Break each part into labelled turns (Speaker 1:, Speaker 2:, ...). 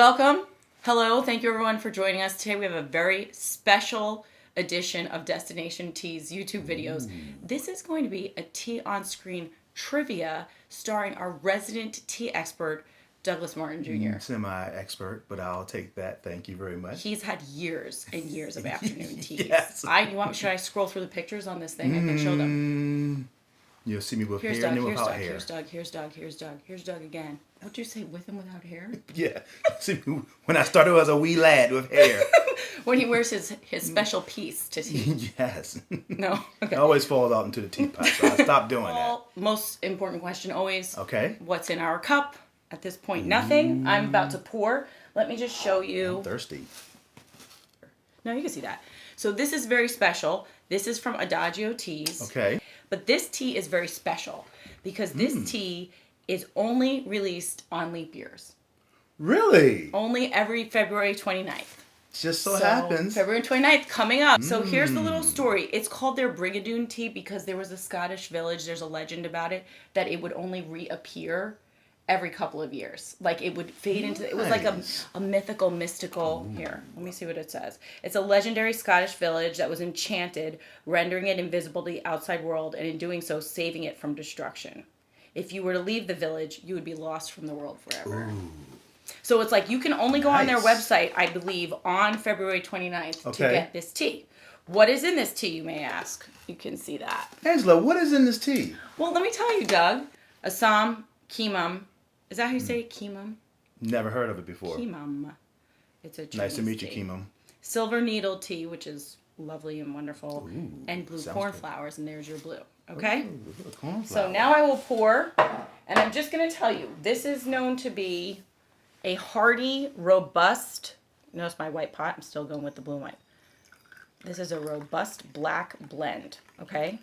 Speaker 1: Welcome. Hello. Thank you everyone for joining us. Today we have a very special edition of Destination Teas YouTube videos. This is going to be a tea on screen trivia starring our resident tea expert, Douglas Martin Jr.
Speaker 2: Semi-expert, but I'll take that. Thank you very much.
Speaker 1: He's had years and years of afternoon teas.
Speaker 2: Yes.
Speaker 1: Should I scroll through the pictures on this thing? I can show them.
Speaker 2: You'll see me with
Speaker 1: Here's
Speaker 2: hair
Speaker 1: Doug,
Speaker 2: and then
Speaker 1: here's
Speaker 2: without
Speaker 1: Doug,
Speaker 2: hair.
Speaker 1: here's Doug, here's Doug, here's Doug, here's Doug again. What'd you say, with and without hair?
Speaker 2: Yeah. See me when I started as a wee lad with hair.
Speaker 1: When he wears his special piece to tea.
Speaker 2: Yes.
Speaker 1: No? Okay.
Speaker 2: It always falls out into the teapot, so I stopped doing that.
Speaker 1: Well, most important question always.
Speaker 2: Okay.
Speaker 1: What's in our cup? At this point, nothing. I'm about to pour. Let me just show you.
Speaker 2: I'm thirsty.
Speaker 1: No, you can see that. So this is very special. This is from Adagio Teas.
Speaker 2: Okay.
Speaker 1: But this tea is very special because this tea is only released on leap years.
Speaker 2: Really?
Speaker 1: Only every February 29th.
Speaker 2: Just so happens.
Speaker 1: February 29th coming up. So here's the little story. It's called their Brigadoon tea because there was a Scottish village, there's a legend about it, that it would only reappear every couple of years. Like it would fade into, it was like a mystical, here, let me see what it says. It's a legendary Scottish village that was enchanted, rendering it invisible to the outside world, and in doing so, saving it from destruction. If you were to leave the village, you would be lost from the world forever. Ooh. So it's like you can only go on their website, I believe, on February 29th to get this tea. What is in this tea, you may ask? You can see that.
Speaker 2: Angela, what is in this tea?
Speaker 1: Well, let me tell you, Doug. Assam, Kimam. Is that how you say it? Kimam?
Speaker 2: Never heard of it before.
Speaker 1: Kimam. It's a Chinese
Speaker 2: Nice to meet you,
Speaker 1: tea.
Speaker 2: Kimam.
Speaker 1: Silver needle tea, which is lovely and wonderful.
Speaker 2: Ooh,
Speaker 1: and blue
Speaker 2: sounds
Speaker 1: cornflowers, and there's your blue. Okay?
Speaker 2: Ooh, cornflower.
Speaker 1: So now I will pour, and I'm just going to tell you, this is known to be a hearty, robust, notice my white pot, I'm still going with the blue and white. This is a robust black blend, okay?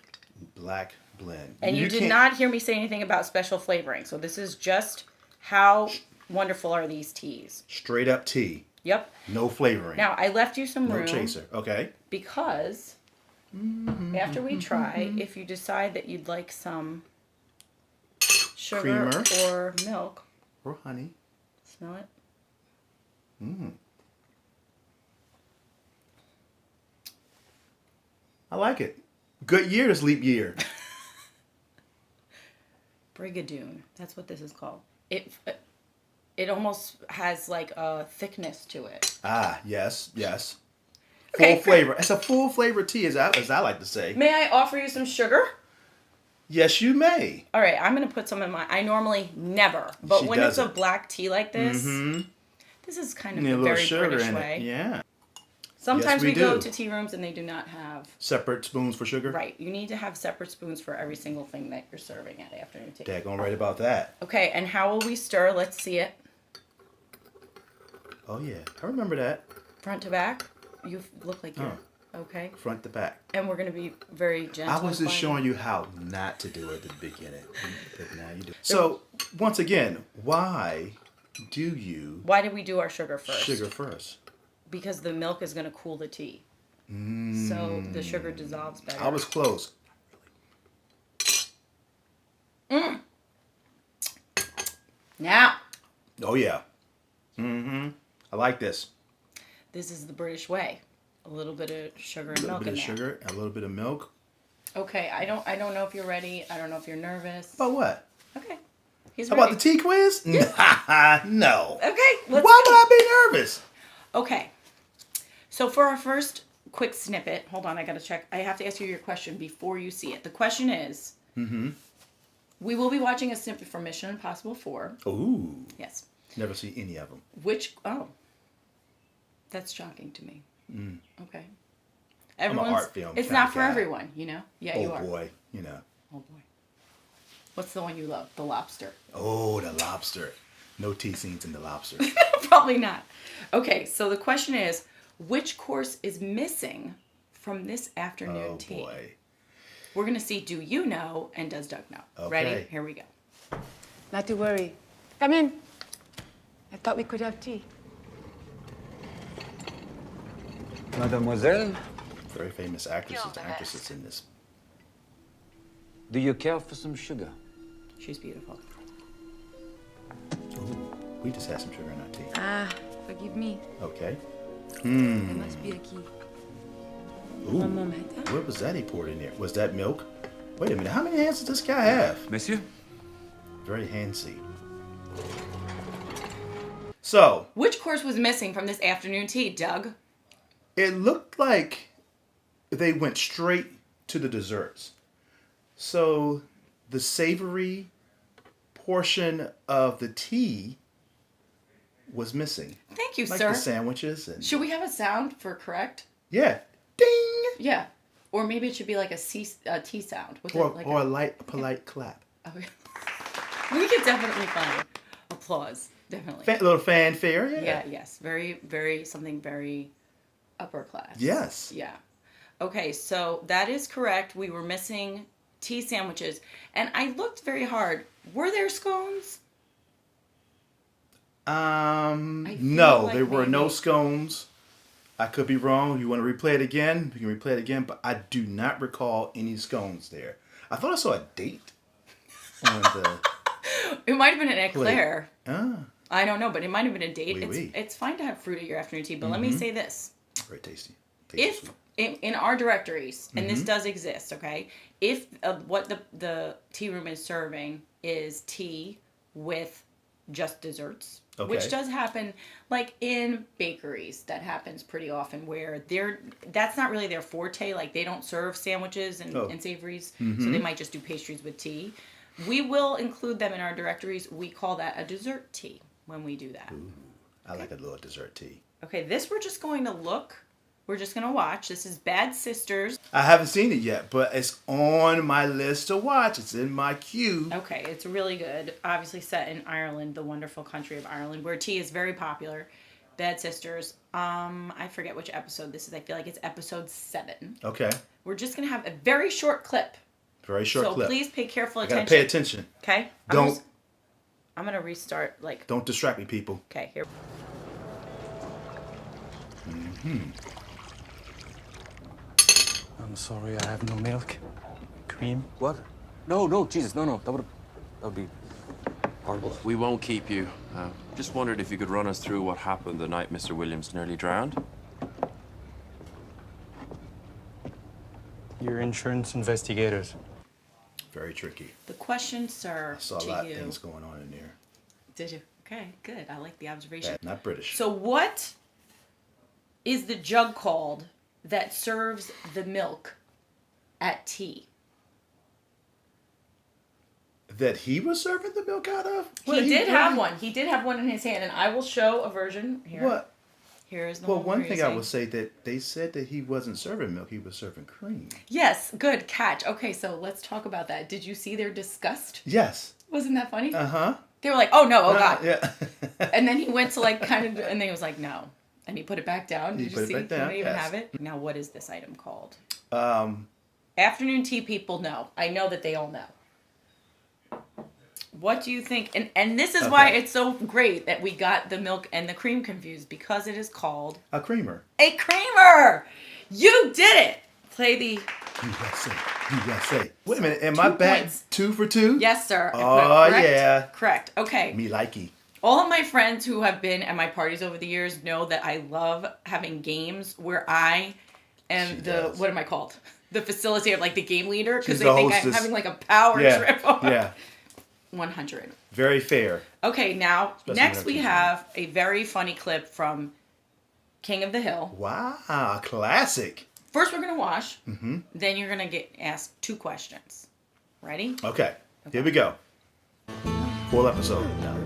Speaker 2: Black blend.
Speaker 1: And you did not hear me say anything about special flavoring, so this is just how wonderful are these teas.
Speaker 2: Straight up tea.
Speaker 1: Yep.
Speaker 2: No flavoring.
Speaker 1: Now, I left you some room.
Speaker 2: No chaser. Okay.
Speaker 1: Because after we try, if you decide that you'd like some sugar
Speaker 2: Creamer.
Speaker 1: or milk.
Speaker 2: Or honey.
Speaker 1: Smell it?
Speaker 2: I like it. Good year this leap year.
Speaker 1: Brigadoon. That's what this is called. It almost has like a thickness to it.
Speaker 2: Ah, yes.
Speaker 1: Okay.
Speaker 2: Full flavor. It's a full flavor tea, as I like to say.
Speaker 1: May I offer you some sugar?
Speaker 2: Yes, you may.
Speaker 1: All right, I'm going to put some in my... I normally never. But
Speaker 2: She
Speaker 1: when it's a
Speaker 2: doesn't.
Speaker 1: black tea like this, this is kind of
Speaker 2: Need
Speaker 1: a
Speaker 2: a little
Speaker 1: very
Speaker 2: sugar
Speaker 1: British
Speaker 2: in
Speaker 1: way.
Speaker 2: it. Yeah.
Speaker 1: Sometimes
Speaker 2: Yes, we
Speaker 1: we go
Speaker 2: do.
Speaker 1: to tea rooms and they do not have...
Speaker 2: Separate spoons for sugar?
Speaker 1: Right. You need to have separate spoons for every single thing that you're serving at afternoon tea.
Speaker 2: Daggone right about that.
Speaker 1: Okay, and how will we stir? Let's see it.
Speaker 2: Oh, yeah. I remember that.
Speaker 1: Front to back. You look like you're... Okay.
Speaker 2: Front to back.
Speaker 1: And we're going to be very gentle.
Speaker 2: I was just showing you how not to do it at the beginning. But now you do. So, once again, why do you...
Speaker 1: Why did we do our sugar first?
Speaker 2: Sugar first.
Speaker 1: Because the milk is going to cool the tea. So the sugar dissolves better.
Speaker 2: I was close.
Speaker 1: Now,
Speaker 2: Oh, yeah. I like this.
Speaker 1: this is the British way. A little bit of sugar and
Speaker 2: A little
Speaker 1: milk
Speaker 2: bit
Speaker 1: in
Speaker 2: of
Speaker 1: there.
Speaker 2: sugar, a little bit of milk.
Speaker 1: Okay, I don't know if you're ready. I don't know if you're nervous.
Speaker 2: About what?
Speaker 1: Okay. He's
Speaker 2: How
Speaker 1: ready.
Speaker 2: about the tea quiz? No.
Speaker 1: Okay,
Speaker 2: Why
Speaker 1: let's
Speaker 2: would I be nervous?
Speaker 1: Okay. So for our first quick snippet, hold on, I gotta check. I have to ask you your question before you see it. The question is, we will be watching a snippet from Mission Impossible 4.
Speaker 2: Ooh.
Speaker 1: Yes.
Speaker 2: Never see any of them.
Speaker 1: That's shocking to me. Okay.
Speaker 2: I'm an art film
Speaker 1: It's
Speaker 2: kind
Speaker 1: not
Speaker 2: of
Speaker 1: for
Speaker 2: guy.
Speaker 1: everyone, you know? Yeah, you
Speaker 2: Oh,
Speaker 1: are.
Speaker 2: boy. You know.
Speaker 1: Oh, boy. What's the one you love? The Lobster.
Speaker 2: Oh, the lobster. No tea scenes in the lobster.
Speaker 1: Probably not. Okay, so the question is, which course is missing from this afternoon tea?
Speaker 2: Oh, boy.
Speaker 1: We're going to see, do you know, and does Doug know?
Speaker 2: Okay.
Speaker 1: Ready? Here we go.
Speaker 3: Not to worry. Come in. I thought we could have tea.
Speaker 4: Mademoiselle,
Speaker 2: Very famous actresses in this.
Speaker 4: do you care for some sugar?
Speaker 1: She's beautiful.
Speaker 2: We just had some sugar in our tea.
Speaker 3: Ah, forgive me.
Speaker 2: Okay.
Speaker 3: There must be a key.
Speaker 2: Ooh.
Speaker 3: One moment. Huh?
Speaker 2: What was that he poured in there? Was that milk? Wait a minute. How many hands does this guy have?
Speaker 4: Monsieur?
Speaker 2: Very handsy. So,
Speaker 1: Which course was missing from this afternoon tea, Doug?
Speaker 2: it looked like they went straight to the desserts. So, the savory portion of the tea was missing.
Speaker 1: Thank you,
Speaker 2: Like
Speaker 1: sir.
Speaker 2: the sandwiches and
Speaker 1: Should we have a sound for correct?
Speaker 2: yeah, ding,
Speaker 1: Yeah. Or maybe it should be like a T sound. With
Speaker 2: or
Speaker 1: like
Speaker 2: or a polite clap.
Speaker 1: we could definitely find applause. Definitely.
Speaker 2: Little fanfare, yeah.
Speaker 1: Yeah, yes. Very, very, something very upper class.
Speaker 2: Yes.
Speaker 1: Yeah. Okay, so that is correct. We were missing tea sandwiches. And I looked very hard. Were there scones? I feel
Speaker 2: No,
Speaker 1: like
Speaker 2: there were no
Speaker 1: maybe-
Speaker 2: scones. I could be wrong. You want to replay it again? We can replay it again, but I do not recall any scones there. I thought I saw a date on the.
Speaker 1: It might have been an eclair.
Speaker 2: Ah,
Speaker 1: I don't know, but it might have been a date.
Speaker 2: Oui,
Speaker 1: it's,
Speaker 2: oui.
Speaker 1: it's fine to have fruit at your afternoon tea, but let me say this.
Speaker 2: very tasty.
Speaker 1: If in our directories, and
Speaker 2: Mm-hmm.
Speaker 1: this does exist, okay, if what the tea room is serving is tea with just desserts, which
Speaker 2: Okay.
Speaker 1: does happen like in bakeries, that happens pretty often where that's not really their forte, like they don't serve sandwiches and,
Speaker 2: Oh.
Speaker 1: and savories,
Speaker 2: Mm-hmm.
Speaker 1: so they might just do pastries with tea. We will include them in our directories. We call that a dessert tea when we do that.
Speaker 2: I like a little dessert tea.
Speaker 1: Okay, this we're just going to look. We're just going to watch. This is Bad Sisters.
Speaker 2: I haven't seen it yet, but it's on my list to watch. It's in my queue.
Speaker 1: Okay, it's really good. Obviously set in Ireland, the wonderful country of Ireland, where tea is very popular. Bad Sisters. I forget which episode this is. I feel like it's episode 7.
Speaker 2: Okay,
Speaker 1: We're just going to have a very short clip.
Speaker 2: very short
Speaker 1: So
Speaker 2: clip.
Speaker 1: please pay careful
Speaker 2: I gotta
Speaker 1: attention.
Speaker 2: pay attention.
Speaker 1: Okay?
Speaker 2: Don't
Speaker 1: I'm going to restart like
Speaker 2: don't distract me, people.
Speaker 1: okay, here.
Speaker 5: I'm sorry, I have no milk. Cream?
Speaker 4: What? No, Jesus, no. That would be horrible.
Speaker 6: We won't keep you. Just wondered if you could run us through what happened the night Mr. Williams nearly drowned.
Speaker 5: You're insurance investigators.
Speaker 2: Very tricky.
Speaker 1: The question, sir,
Speaker 2: I saw a
Speaker 1: to
Speaker 2: lot
Speaker 1: you.
Speaker 2: of things going on in there.
Speaker 1: Did you? Okay, good. I like the observation.
Speaker 2: Not British.
Speaker 1: So what is the jug called that serves the milk at tea?
Speaker 2: That he was serving the milk out of?
Speaker 1: He did have one. He did have one in his hand, and I will show a version here.
Speaker 2: What?
Speaker 1: Here is the
Speaker 2: Well,
Speaker 1: one.
Speaker 2: one
Speaker 1: we're
Speaker 2: thing I
Speaker 1: using.
Speaker 2: will say that they said that he wasn't serving milk; he was serving cream.
Speaker 1: Yes, good catch. Okay, so let's talk about that. Did you see their disgust?
Speaker 2: Yes.
Speaker 1: Wasn't that funny?
Speaker 2: Uh-huh.
Speaker 1: They were like, "Oh no, oh god!"
Speaker 2: Yeah.
Speaker 1: And then he went to like kind of, and then he was like, "No," and he put it back down.
Speaker 2: He
Speaker 1: Did
Speaker 2: put
Speaker 1: you
Speaker 2: it
Speaker 1: see?
Speaker 2: back down,
Speaker 1: Can I even
Speaker 2: yes.
Speaker 1: have it? Now, what is this item called?
Speaker 2: Um,
Speaker 1: Afternoon tea people know. I know that they all know. What do you think? And this is why
Speaker 2: Okay.
Speaker 1: it's so great that we got the milk and the cream confused, because it is called
Speaker 2: a creamer.
Speaker 1: a creamer. You did it. Play the
Speaker 2: USA. Wait a minute. Am I
Speaker 1: 2
Speaker 2: back
Speaker 1: points.
Speaker 2: 2 for 2?
Speaker 1: yes, sir.
Speaker 2: Oh,
Speaker 1: Correct?
Speaker 2: yeah.
Speaker 1: Correct. Okay.
Speaker 2: Me likey.
Speaker 1: All of my friends who have been at my parties over the years know that I love having games where I am
Speaker 2: She
Speaker 1: the
Speaker 2: does.
Speaker 1: what am I called? The facilitator, like the game leader, because
Speaker 2: She's
Speaker 1: they
Speaker 2: the
Speaker 1: think I'm
Speaker 2: hostess.
Speaker 1: having like a power
Speaker 2: Yeah.
Speaker 1: trip.
Speaker 2: Yeah.
Speaker 1: 100.
Speaker 2: Very fair.
Speaker 1: Okay, now
Speaker 2: Especially
Speaker 1: next
Speaker 2: when
Speaker 1: we
Speaker 2: I'm
Speaker 1: have a very funny clip from King of the Hill.
Speaker 2: Wow. Classic.
Speaker 1: First, we're gonna wash.
Speaker 2: Mm-hmm.
Speaker 1: Then you're gonna get asked 2 questions. Ready?
Speaker 2: Okay. Here we go. Full episode. Now,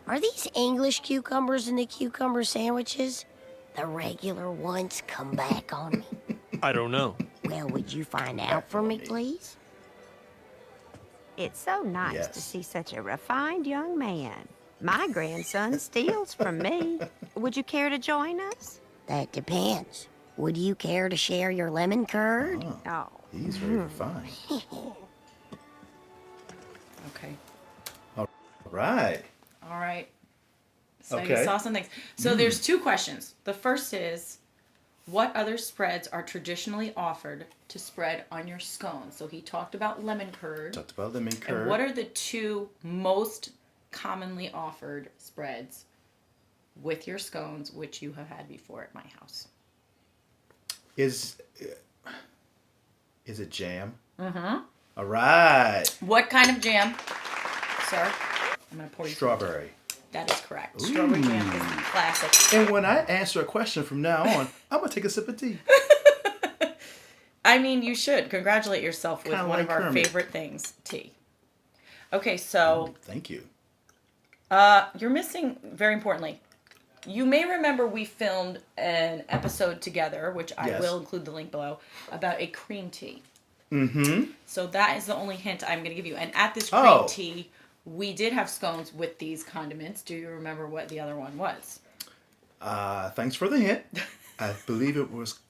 Speaker 7: Are these English cucumbers in the cucumber sandwiches? The regular ones come back on me.
Speaker 8: I don't know.
Speaker 7: Well, would you find out for me, please?
Speaker 9: It's so nice to
Speaker 2: Yes.
Speaker 9: see such a refined young man. My grandson steals from me. Would you care to join us?
Speaker 7: That depends. Would you care to share your lemon curd?
Speaker 9: Oh,
Speaker 2: he's very refined.
Speaker 1: Okay.
Speaker 2: All right.
Speaker 1: All right. So
Speaker 2: Okay.
Speaker 1: you saw some things. So there's 2 questions. The first is, What other spreads are traditionally offered to spread on your scones? So he talked about lemon curd.
Speaker 2: Talked about lemon curd.
Speaker 1: And what are the two most commonly offered spreads with your scones, which you have had before at my house?
Speaker 2: Is it jam? Mm-hmm. All right.
Speaker 1: What kind of jam, sir? I'm going to pour you some.
Speaker 2: Strawberry.
Speaker 1: That is correct. Strawberry jam is the classic.
Speaker 2: And when I answer a question from now on, I'm going to take a sip of tea.
Speaker 1: I mean, you should congratulate yourself with
Speaker 2: Kinda
Speaker 1: one
Speaker 2: like
Speaker 1: of our
Speaker 2: Kermit.
Speaker 1: favorite things, tea. Okay, so
Speaker 2: Thank you.
Speaker 1: you're missing, very importantly, you may remember we filmed an episode together, which I
Speaker 2: Yes.
Speaker 1: will include the link below, about a cream tea.
Speaker 2: Mm-hmm.
Speaker 1: So that is the only hint I'm going to give you. And at this cream
Speaker 2: Oh.
Speaker 1: tea, we did have scones with these condiments. Do you remember what the other one was?
Speaker 2: Thanks for the hint. I believe it was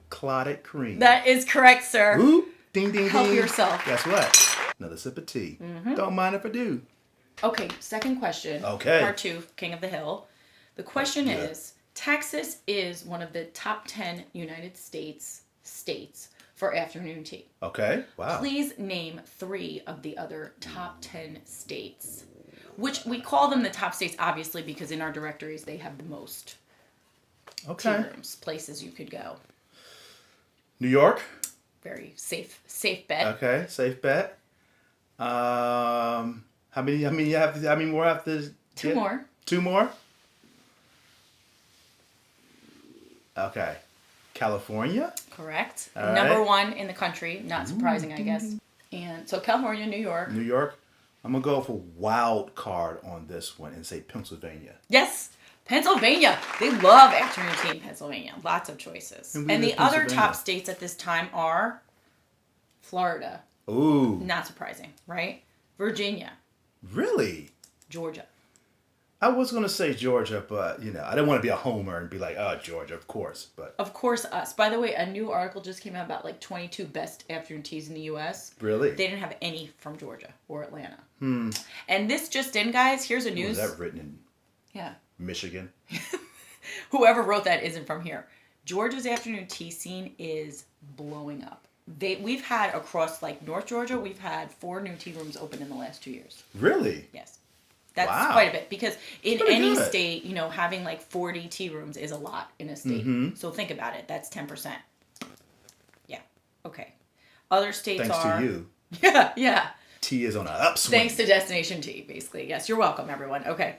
Speaker 2: clotted cream.
Speaker 1: That is correct, sir.
Speaker 2: Ooh, ding, ding,
Speaker 1: Help
Speaker 2: ding.
Speaker 1: yourself.
Speaker 2: Guess what? Another sip of tea. Don't mind if I do.
Speaker 1: Okay, second question.
Speaker 2: Okay.
Speaker 1: Part 2, King of the Hill. The question
Speaker 2: Yeah.
Speaker 1: is, Texas is one of the top 10 United States for afternoon tea.
Speaker 2: Okay. Wow.
Speaker 1: Please name 3 of the other top 10 states. Which we call them the top states, obviously, because in our directories they have the most tea
Speaker 2: Okay.
Speaker 1: rooms, places you could go.
Speaker 2: New York.
Speaker 1: Very safe bet.
Speaker 2: Okay. Safe bet. How many you have to, how many more have to
Speaker 1: Two
Speaker 2: get?
Speaker 1: more.
Speaker 2: 2 more? Okay. California?
Speaker 1: Correct.
Speaker 2: All
Speaker 1: Number
Speaker 2: right.
Speaker 1: 1 in the country. Not surprising, I guess. And so California, New York.
Speaker 2: New York. I'm going to go for wild card on this one and say Pennsylvania.
Speaker 1: Yes. Pennsylvania. They love afternoon tea in Pennsylvania. Lots of choices.
Speaker 2: And we
Speaker 1: And
Speaker 2: live
Speaker 1: the
Speaker 2: in
Speaker 1: other
Speaker 2: Pennsylvania.
Speaker 1: top states at this time are Florida.
Speaker 2: Ooh.
Speaker 1: Not surprising, right? Virginia.
Speaker 2: Really?
Speaker 1: Georgia.
Speaker 2: I was going to say Georgia, but, you know, I didn't want to be a homer and be like, oh, Georgia, of course. But
Speaker 1: Of course, us. By the way, a new article just came out about like 22 best afternoon teas in the U.S.
Speaker 2: Really?
Speaker 1: They didn't have any from Georgia or Atlanta. And this just in, guys. Here's a
Speaker 2: was
Speaker 1: news.
Speaker 2: that written in
Speaker 1: Yeah.
Speaker 2: Michigan?
Speaker 1: Whoever wrote that isn't from here. Georgia's afternoon tea scene is blowing up. We've had across like North Georgia, we've had 4 new tea rooms open in the last 2 years.
Speaker 2: Really?
Speaker 1: Yes. That's
Speaker 2: Wow.
Speaker 1: quite a bit because in
Speaker 2: pretty
Speaker 1: any
Speaker 2: good.
Speaker 1: state, you know, having like 40 tea rooms is a lot in a state.
Speaker 2: Mm-hmm.
Speaker 1: So think about it. That's 10%. Yeah. Okay. Other states
Speaker 2: Thanks
Speaker 1: are.
Speaker 2: to you.
Speaker 1: Yeah. Yeah.
Speaker 2: Tea is on an upswing.
Speaker 1: Thanks to Destination Tea, basically. Yes. You're welcome, everyone. Okay.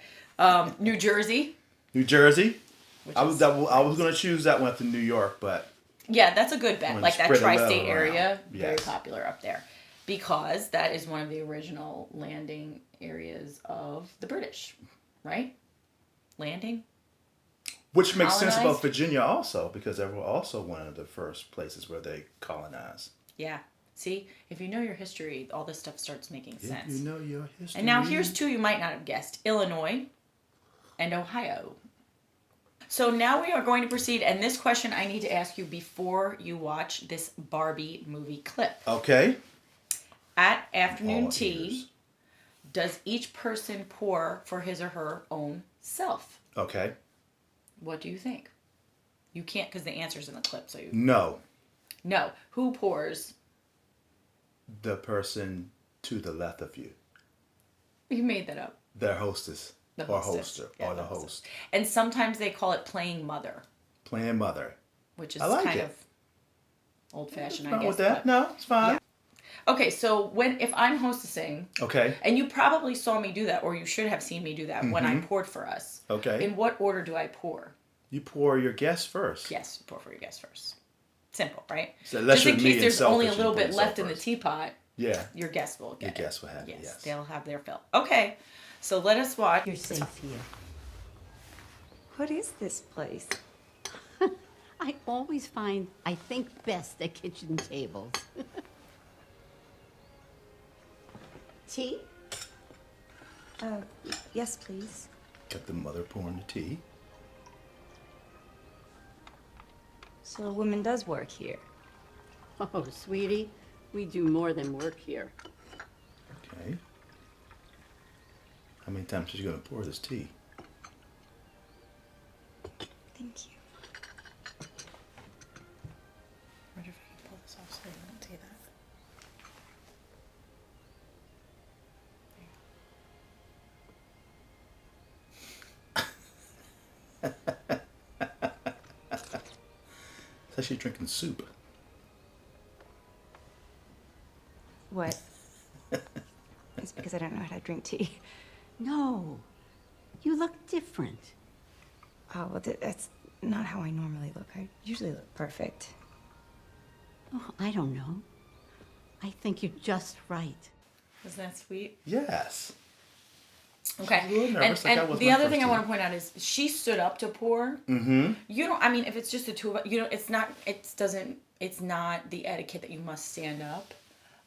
Speaker 1: New Jersey.
Speaker 2: New Jersey.
Speaker 1: Which
Speaker 2: I
Speaker 1: is-
Speaker 2: was going to choose that one after New York, but
Speaker 1: Yeah, that's a good bet.
Speaker 2: Wanna
Speaker 1: Like that
Speaker 2: spread the love
Speaker 1: tri-state
Speaker 2: around.
Speaker 1: area, very
Speaker 2: Yes.
Speaker 1: popular up there. Because that is one of the original landing areas of the British, right? Landing?
Speaker 2: which makes sense
Speaker 1: Colonized?
Speaker 2: about Virginia also, because they were also one of the first places where they colonized.
Speaker 1: Yeah. See, if you know your history, all this stuff starts making
Speaker 2: If
Speaker 1: sense.
Speaker 2: you know your history.
Speaker 1: And now here's 2 you might not have guessed. Illinois and Ohio. So now we are going to proceed, and this question I need to ask you before you watch this Barbie movie clip.
Speaker 2: Okay.
Speaker 1: At afternoon
Speaker 2: All
Speaker 1: tea,
Speaker 2: ears.
Speaker 1: does each person pour for his or her own self?
Speaker 2: Okay.
Speaker 1: What do you think? You can't because the answer's in the clip, so you...
Speaker 2: No.
Speaker 1: No. Who pours?
Speaker 2: The person to the left of you.
Speaker 1: You made that up.
Speaker 2: Their hostess.
Speaker 1: The
Speaker 2: or
Speaker 1: hostess.
Speaker 2: hoster.
Speaker 1: Yeah,
Speaker 2: or the
Speaker 1: hostess.
Speaker 2: host.
Speaker 1: And sometimes they call it playing mother,
Speaker 2: Playing mother.
Speaker 1: which is
Speaker 2: I like
Speaker 1: kind
Speaker 2: it.
Speaker 1: of old-fashioned, I
Speaker 2: Wrong
Speaker 1: guess.
Speaker 2: with that?
Speaker 1: but-
Speaker 2: No, it's fine.
Speaker 1: Okay, so if I'm hostessing,
Speaker 2: Okay.
Speaker 1: and you probably saw me do that, or you should have seen me do that when I poured for us.
Speaker 2: Okay.
Speaker 1: In what order do I pour?
Speaker 2: You pour your guests first.
Speaker 1: Yes, pour for your guests first. Simple, right?
Speaker 2: So unless
Speaker 1: Just in
Speaker 2: you're me
Speaker 1: case
Speaker 2: and
Speaker 1: there's only a
Speaker 2: selfish,
Speaker 1: little
Speaker 2: you pour
Speaker 1: bit
Speaker 2: yourself
Speaker 1: left in the
Speaker 2: first.
Speaker 1: teapot,
Speaker 2: Yeah.
Speaker 1: your guests will get
Speaker 2: Your
Speaker 1: it.
Speaker 2: guests will have it,
Speaker 1: Yes,
Speaker 2: yes.
Speaker 1: they'll have their fill. Okay, so let us watch.
Speaker 8: You're safe here. What is this place? I always find I think best at kitchen tables. Tea? Yes, please.
Speaker 2: Got the mother pouring the tea.
Speaker 10: So a woman does work here.
Speaker 8: Oh, sweetie, we do more than work here.
Speaker 2: Okay. How many times is she going to pour this tea?
Speaker 10: Thank you.
Speaker 2: It's like she's drinking soup.
Speaker 10: What? It's because I don't know how to drink tea.
Speaker 8: No, you look different.
Speaker 10: Oh, well, that's not how I normally look. I usually look perfect.
Speaker 8: Oh, I don't know. I think you're just right.
Speaker 1: Isn't that sweet?
Speaker 2: Yes.
Speaker 1: Okay.
Speaker 2: A little nervous, like I was
Speaker 1: the
Speaker 2: my
Speaker 1: other
Speaker 2: first
Speaker 1: thing I
Speaker 2: tea.
Speaker 1: want to point out is she stood up to pour. Mm-hmm. You don't. I mean, if it's just the two of us, you know, it's not. It doesn't. It's not the etiquette that you must stand up,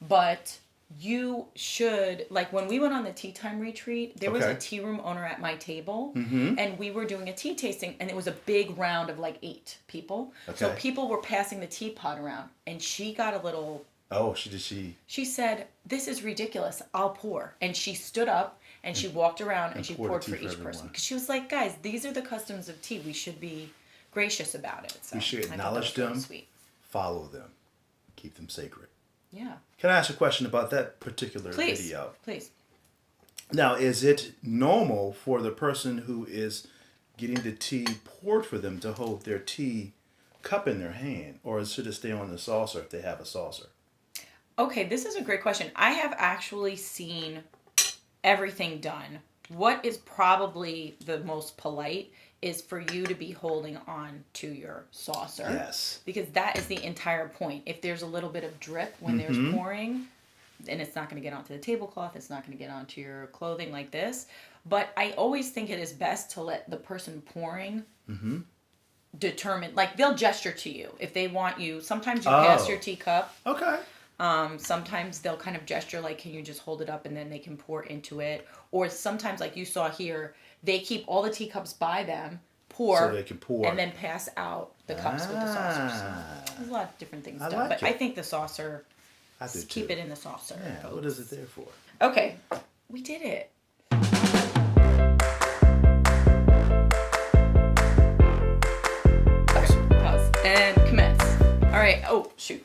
Speaker 1: but you should, like when we went on the tea time retreat, there was a
Speaker 2: Okay.
Speaker 1: tea room owner at my table, and we were doing a tea tasting, and it was a big round of like 8 people. So
Speaker 2: Okay.
Speaker 1: people were passing the teapot around, and she got a little.
Speaker 2: Oh, she.
Speaker 1: She said, "This is ridiculous. I'll pour." And she stood up and she walked around and she
Speaker 2: poured
Speaker 1: poured
Speaker 2: tea
Speaker 1: for
Speaker 2: for
Speaker 1: each
Speaker 2: everyone.
Speaker 1: person. Because she was like, "Guys, these are the customs of tea. We should be gracious about it." So
Speaker 2: We should
Speaker 1: I thought that
Speaker 2: acknowledge
Speaker 1: was really
Speaker 2: them.
Speaker 1: Sweet.
Speaker 2: Follow them. Keep them sacred.
Speaker 1: Yeah.
Speaker 2: Can I ask a question about that particular
Speaker 1: Please.
Speaker 2: video?
Speaker 1: Please.
Speaker 2: Now, is it normal for the person who is getting the tea poured for them to hold their tea cup in their hand, or should it stay on the saucer if they have a saucer?
Speaker 1: Okay, this is a great question. I have actually seen everything done. What is probably the most polite is for you to be holding on to your saucer.
Speaker 2: Yes.
Speaker 1: Because that is the entire point. If there's a little bit of drip when there's pouring, then it's not going to get onto the tablecloth. It's not going to get onto your clothing like this. But I always think it is best to let the person pouring determine, like they'll gesture to you. If they want you, sometimes you pass your teacup.
Speaker 2: Okay.
Speaker 1: Sometimes they'll kind of gesture like, can you just hold it up and then they can pour into it. Or sometimes like you saw here, they keep all the teacups by them, pour,
Speaker 2: So they can pour.
Speaker 1: and then pass out the cups with the saucers. There's a lot of different things
Speaker 2: I
Speaker 1: done.
Speaker 2: like
Speaker 1: but
Speaker 2: it.
Speaker 1: I think the saucer,
Speaker 2: I do
Speaker 1: keep
Speaker 2: too.
Speaker 1: it in the saucer.
Speaker 2: Yeah,
Speaker 1: folks.
Speaker 2: what is it there for?
Speaker 1: Okay, we did it. Okay, pause and commence. All right. Oh shoot.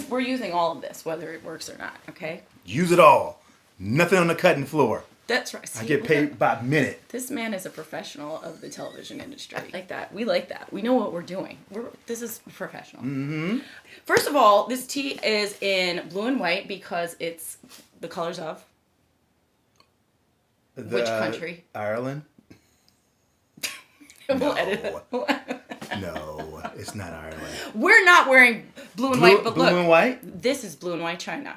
Speaker 1: We're using all of this, whether it works or not. Okay.
Speaker 2: Use it all. Nothing on the cutting floor.
Speaker 1: That's right.
Speaker 2: I
Speaker 1: See,
Speaker 2: get paid by minute.
Speaker 1: This man is a professional of the television industry. Like that. We like that. We know what we're doing. This is professional. Mm-hmm. First of all, this tea is in blue and white because it's the colors of which country?
Speaker 2: Ireland?
Speaker 1: We'll edit it.
Speaker 2: No, it's not Ireland.
Speaker 1: We're not wearing blue and white, but
Speaker 2: blue
Speaker 1: look.
Speaker 2: and white?
Speaker 1: This is blue and white China.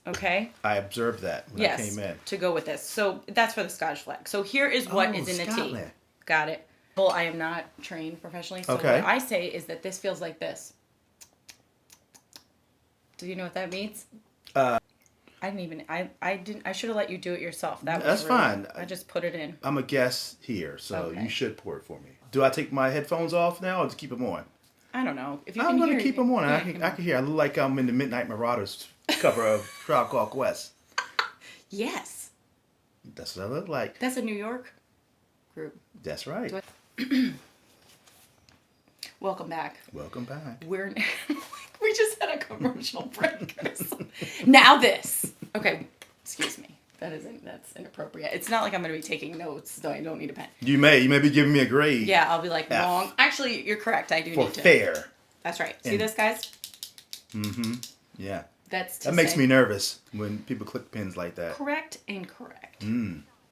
Speaker 1: Okay?
Speaker 2: I observed that when I
Speaker 1: Yes.
Speaker 2: came in.
Speaker 1: To go with this. So that's for the Scottish flag. So here is what is in the tea.
Speaker 2: Scotland.
Speaker 1: Got it. Well, I am not trained professionally, so
Speaker 2: Okay.
Speaker 1: what I say is that this feels like this. Do you know what that means? I should have let you do it yourself.
Speaker 2: That's fine.
Speaker 1: I just put it in.
Speaker 2: I'm a guest here, so
Speaker 1: Okay.
Speaker 2: you should pour it for me. Do I take my headphones off now or just keep them on?
Speaker 1: I don't know. If you
Speaker 2: I'm
Speaker 1: can
Speaker 2: going
Speaker 1: hear
Speaker 2: to keep
Speaker 1: it-
Speaker 2: them on.
Speaker 1: yeah,
Speaker 2: I can hear. I look like I'm in the Midnight Marauders cover of Trial Called Quest.
Speaker 1: Yes.
Speaker 2: That's what I look like.
Speaker 1: That's a New York group.
Speaker 2: That's right.
Speaker 1: Welcome back.
Speaker 2: Welcome back.
Speaker 1: We just had a commercial break. Now this. Okay, excuse me. That's inappropriate. It's not like I'm going to be taking notes, though I don't need a pen.
Speaker 2: You may be giving me a grade.
Speaker 1: Yeah, I'll be like,
Speaker 2: F.
Speaker 1: wrong. Actually, you're correct. I do
Speaker 2: For
Speaker 1: need to.
Speaker 2: fair.
Speaker 1: That's right. See
Speaker 2: And-
Speaker 1: this, guys?
Speaker 2: Yeah.
Speaker 1: That's to
Speaker 2: That makes
Speaker 1: say
Speaker 2: me nervous when people click pins like that.
Speaker 1: correct and correct.